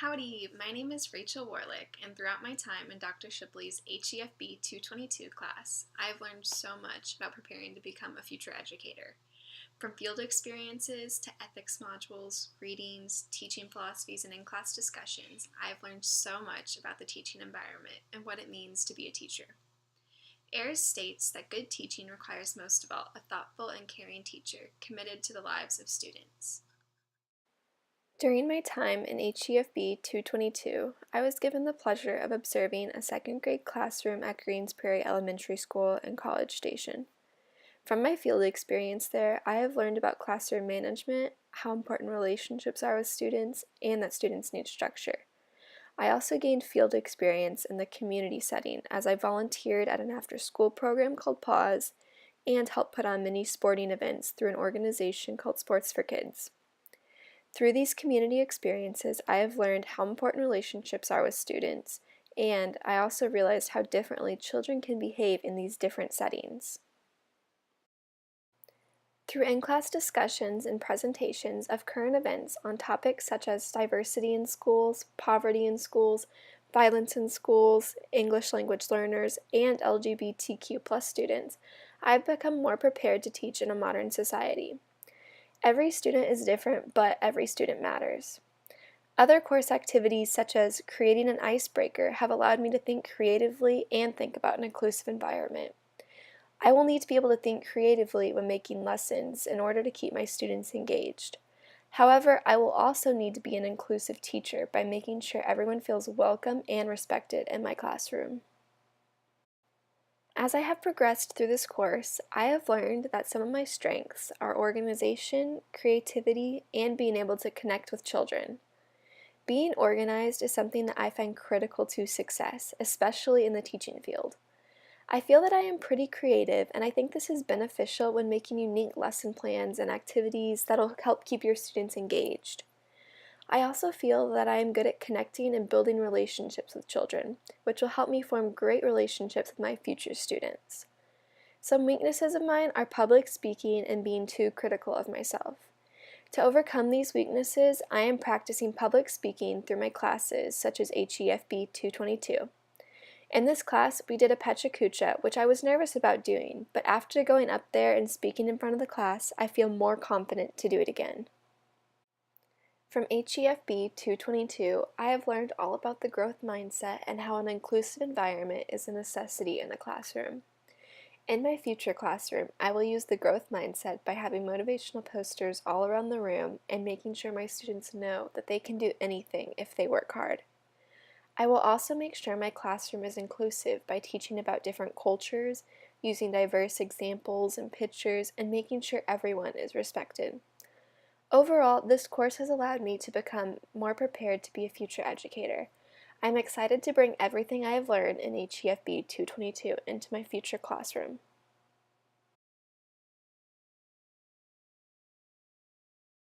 Howdy, my name is Rachel Warlick, and throughout my time in Dr. Shipley's HEFB 222 class, I've learned so much about preparing to become a future educator. From field experiences to ethics modules, readings, teaching philosophies, and in-class discussions, I've learned so much about the teaching environment and what it means to be a teacher. Ayers states that good teaching requires most of all a thoughtful and caring teacher committed to the lives of students. During my time in HEFB 222, I was given the pleasure of observing a second grade classroom at Greens Prairie Elementary School in College Station. From my field experience there, I have learned about classroom management, how important relationships are with students, and that students need structure. I also gained field experience in the community setting as I volunteered at an after-school program called Pause and helped put on many sporting events through an organization called Sports for Kids. Through these community experiences, I have learned how important relationships are with students, and I also realized how differently children can behave in these different settings. Through in-class discussions and presentations of current events on topics such as diversity in schools, poverty in schools, violence in schools, English language learners, and LGBTQ+ students, I've become more prepared to teach in a modern society. Every student is different, but every student matters. Other course activities such as creating an icebreaker have allowed me to think creatively and think about an inclusive environment. I will need to be able to think creatively when making lessons in order to keep my students engaged. However, I will also need to be an inclusive teacher by making sure everyone feels welcome and respected in my classroom. As I have progressed through this course, I have learned that some of my strengths are organization, creativity, and being able to connect with children. Being organized is something that I find critical to success, especially in the teaching field. I feel that I am pretty creative, and I think this is beneficial when making unique lesson plans and activities that will help keep your students engaged. I also feel that I am good at connecting and building relationships with children, which will help me form great relationships with my future students. Some weaknesses of mine are public speaking and being too critical of myself. To overcome these weaknesses, I am practicing public speaking through my classes, such as HEFB 222. In this class, we did a Pecha Kucha, which I was nervous about doing, but after going up there and speaking in front of the class, I feel more confident to do it again. From HEFB 222, I have learned all about the growth mindset and how an inclusive environment is a necessity in the classroom. In my future classroom, I will use the growth mindset by having motivational posters all around the room and making sure my students know that they can do anything if they work hard. I will also make sure my classroom is inclusive by teaching about different cultures, using diverse examples and pictures, and making sure everyone is respected. Overall, this course has allowed me to become more prepared to be a future educator. I'm excited to bring everything I have learned in HEFB 222 into my future classroom.